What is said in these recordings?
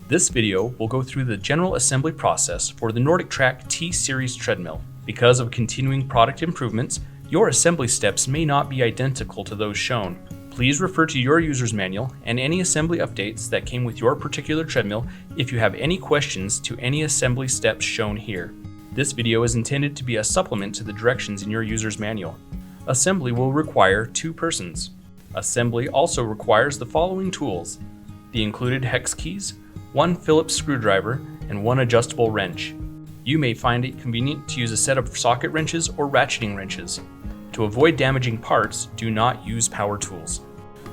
This video will go through the general assembly process for the NordicTrack T series treadmill. Because of continuing product improvements, your assembly steps may not be identical to those shown. Please refer to your user's manual and any assembly updates that came with your particular treadmill if you have any questions to any assembly steps shown here. This video is intended to be a supplement to the directions in your user's manual. Assembly will require 2 persons. Assembly also requires the following tools: the included hex keys, 1 Phillips screwdriver, and 1 adjustable wrench. You may find it convenient to use a set of socket wrenches or ratcheting wrenches. To avoid damaging parts, do not use power tools.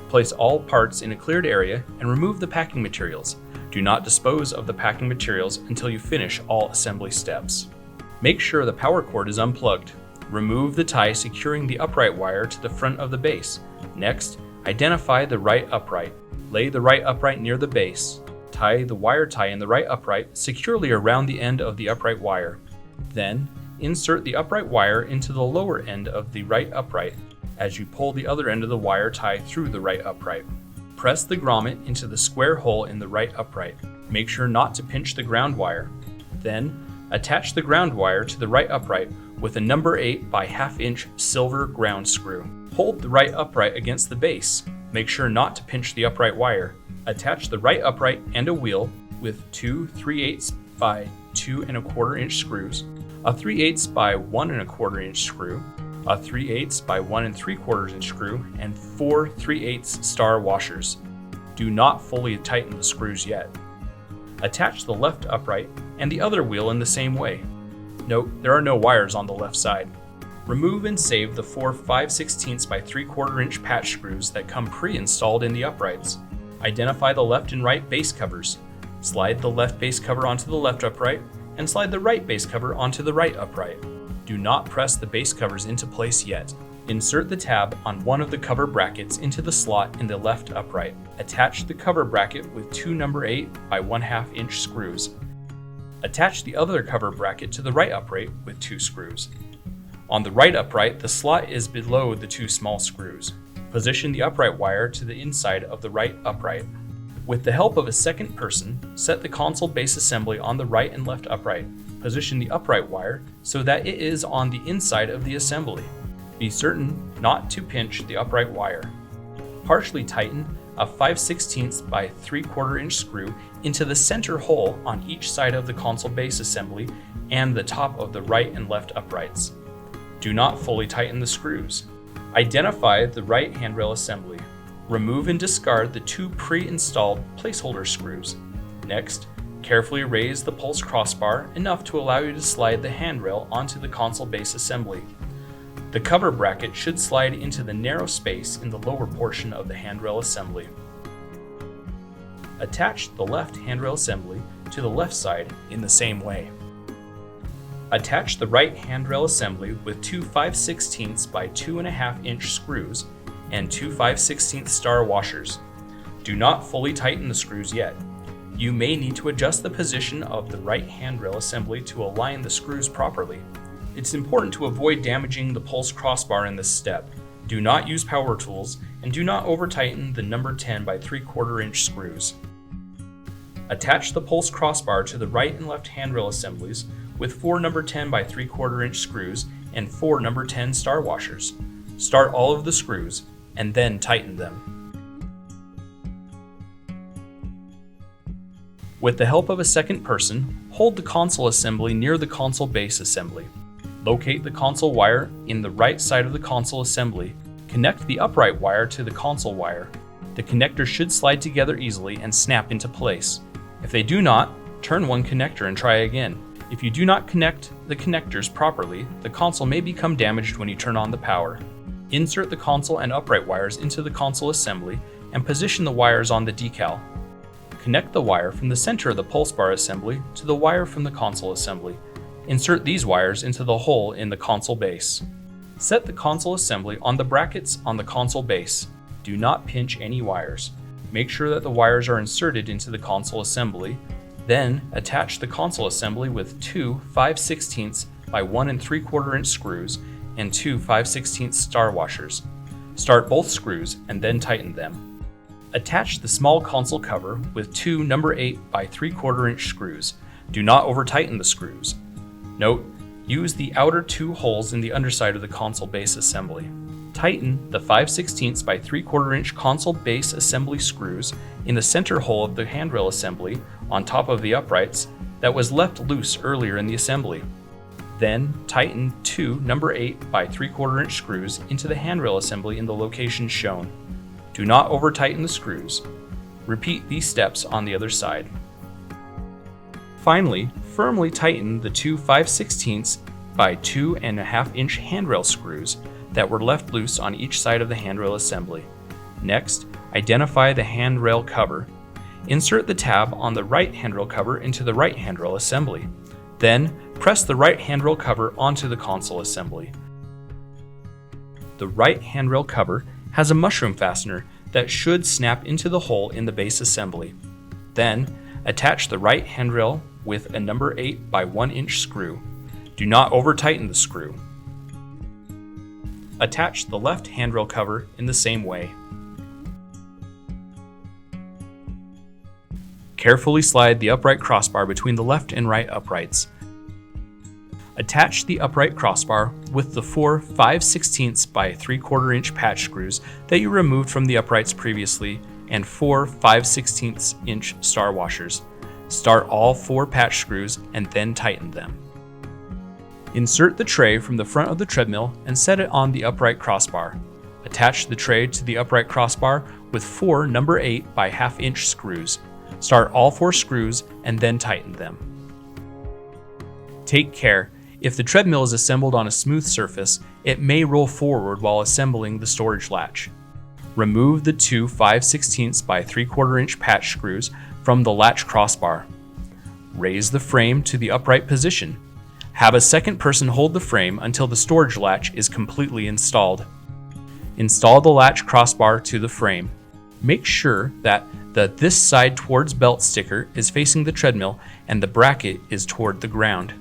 Place all parts in a cleared area and remove the packing materials. Do not dispose of the packing materials until you finish all assembly steps. Make sure the power cord is unplugged. Remove the tie securing the upright wire to the front of the base. Next, identify the right upright. Lay the right upright near the base. Tie the wire tie in the right upright securely around the end of the upright wire. Then, insert the upright wire into the lower end of the right upright as you pull the other end of the wire tie through the right upright. Press the grommet into the square hole in the right upright. Make sure not to pinch the ground wire. Then, attach the ground wire to the right upright with a number 8 by 1/2 inch silver ground screw. Hold the right upright against the base. Make sure not to pinch the upright wire. Attach the right upright and a wheel with 2 3/8 by 2 1/4 inch screws, a 3/8 by 1 1/4 inch screw, a 3/8 by 1 3/4 inch screw, and 4 3/8 star washers. Do not fully tighten the screws yet. Attach the left upright and the other wheel in the same way. Note, there are no wires on the left side. Remove and save the 4 5/16 by 3/4 inch patch screws that come pre-installed in the uprights. Identify the left and right base covers. Slide the left base cover onto the left upright and slide the right base cover onto the right upright. Do not press the base covers into place yet. Insert the tab on one of the cover brackets into the slot in the left upright. Attach the cover bracket with 2 number 8 by 1/2 inch screws. Attach the other cover bracket to the right upright with 2 screws. On the right upright, the slot is below the 2 small screws. Position the upright wire to the inside of the right upright. With the help of a second person, set the console base assembly on the right and left upright. Position the upright wire so that it is on the inside of the assembly. Be certain not to pinch the upright wire. Partially tighten a 5/16 by 3/4 inch screw into the center hole on each side of the console base assembly and the top of the right and left uprights. Do not fully tighten the screws. Identify the right handrail assembly. Remove and discard the 2 pre-installed placeholder screws. Next, carefully raise the pulse crossbar enough to allow you to slide the handrail onto the console base assembly. The cover bracket should slide into the narrow space in the lower portion of the handrail assembly. Attach the left handrail assembly to the left side in the same way. Attach the right handrail assembly with 2 5/16 by 2 1/2 inch screws and 2 5/16 star washers. Do not fully tighten the screws yet. You may need to adjust the position of the right handrail assembly to align the screws properly. It's important to avoid damaging the pulse crossbar in this step. Do not use power tools and do not over-tighten the number 10 by 3/4 inch screws. Attach the pulse crossbar to the right and left handrail assemblies with 4 number 10 by 3/4 inch screws and 4 number 10 star washers. Start all of the screws and then tighten them. With the help of a second person, hold the console assembly near the console base assembly. Locate the console wire in the right side of the console assembly. Connect the upright wire to the console wire. The connectors should slide together easily and snap into place. If they do not, turn one connector and try again. If you do not connect the connectors properly, the console may become damaged when you turn on the power. Insert the console and upright wires into the console assembly and position the wires on the decal. Connect the wire from the center of the pulse bar assembly to the wire from the console assembly. Insert these wires into the hole in the console base. Set the console assembly on the brackets on the console base. Do not pinch any wires. Make sure that the wires are inserted into the console assembly. Then, attach the console assembly with 2 5/16 by 1 3/4 inch screws and 2 5/16 star washers. Start both screws and then tighten them. Attach the small console cover with two number 8 by 3/4 inch screws. Do not over-tighten the screws. Note, use the outer two holes in the underside of the console base assembly. Tighten the 5/16 by 3/4 inch console base assembly screws in the center hole of the handrail assembly on top of the uprights that was left loose earlier in the assembly. Then tighten two number 8 by 3/4 inch screws into the handrail assembly in the location shown. Do not over-tighten the screws. Repeat these steps on the other side. Finally, firmly tighten the two 5/16 by 2.5 inch handrail screws that were left loose on each side of the handrail assembly. Next, identify the handrail cover. Insert the tab on the right handrail cover into the right handrail assembly. Then, press the right handrail cover onto the console assembly. The right handrail cover has a mushroom fastener that should snap into the hole in the base assembly. Then, attach the right handrail with a number 8 by 1 inch screw. Do not over-tighten the screw. Attach the left handrail cover in the same way. Carefully slide the upright crossbar between the left and right uprights. Attach the upright crossbar with the four 5/16 by 3/4 inch patch screws that you removed from the uprights previously and four 5/16 inch star washers. Start all four patch screws and then tighten them. Insert the tray from the front of the treadmill and set it on the upright crossbar. Attach the tray to the upright crossbar with four number 8 by 1/2 inch screws. Start all four screws and then tighten them. Take care. If the treadmill is assembled on a smooth surface, it may roll forward while assembling the storage latch. Remove the two 5/16 by 3/4 inch patch screws from the latch crossbar. Raise the frame to the upright position. Have a second person hold the frame until the storage latch is completely installed. Install the latch crossbar to the frame. Make sure that the "this side towards belt" sticker is facing the treadmill and the bracket is toward the ground.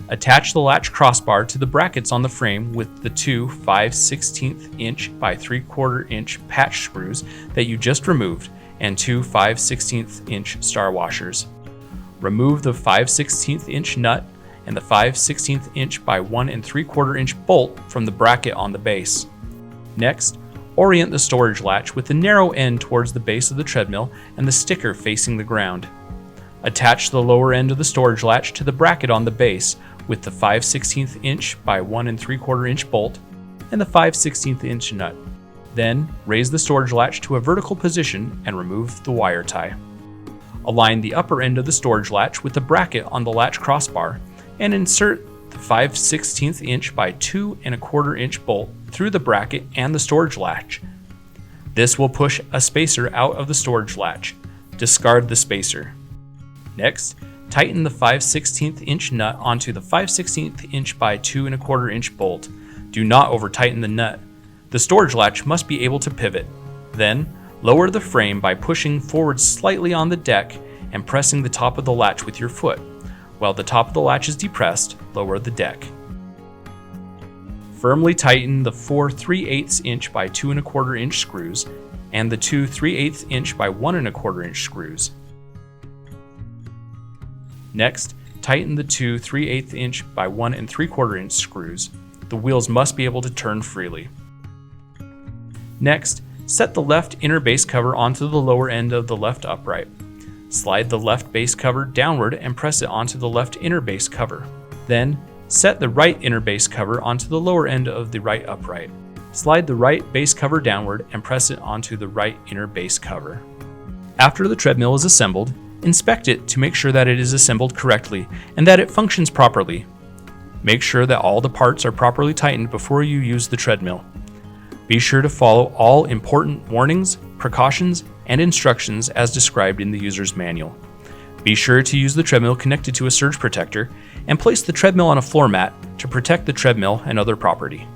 Attach the latch crossbar to the brackets on the frame with the two 5/16 inch by 3/4 inch patch screws that you just removed and two 5/16 inch star washers. Remove the 5/16 inch nut and the 5/16 inch by 1 3/4 inch bolt from the bracket on the base. Next, orient the storage latch with the narrow end towards the base of the treadmill and the sticker facing the ground. Attach the lower end of the storage latch to the bracket on the base with the 5/16 inch by 1 3/4 inch bolt and the 5/16 inch nut. Then, raise the storage latch to a vertical position and remove the wire tie. Align the upper end of the storage latch with the bracket on the latch crossbar and insert the 5/16 inch by 2 1/4 inch bolt through the bracket and the storage latch. This will push a spacer out of the storage latch. Discard the spacer. Next, tighten the 5/16 inch nut onto the 5/16 inch by 2 1/4 inch bolt. Do not over-tighten the nut. The storage latch must be able to pivot. Then, lower the frame by pushing forward slightly on the deck and pressing the top of the latch with your foot. While the top of the latch is depressed, lower the deck. Firmly tighten the four 3/8 inch by 2 1/4 inch screws and the two 3/8 inch by 1 1/4 inch screws. Next, tighten the two 3/8 inch by 1 3/4 inch screws. The wheels must be able to turn freely. Next, set the left inner base cover onto the lower end of the left upright. Slide the left base cover downward and press it onto the left inner base cover. Then, set the right inner base cover onto the lower end of the right upright. Slide the right base cover downward and press it onto the right inner base cover. After the treadmill is assembled, inspect it to make sure that it is assembled correctly and that it functions properly. Make sure that all the parts are properly tightened before you use the treadmill. Be sure to follow all important warnings, precautions, and instructions as described in the user's manual. Be sure to use the treadmill connected to a surge protector and place the treadmill on a floor mat to protect the treadmill and other property.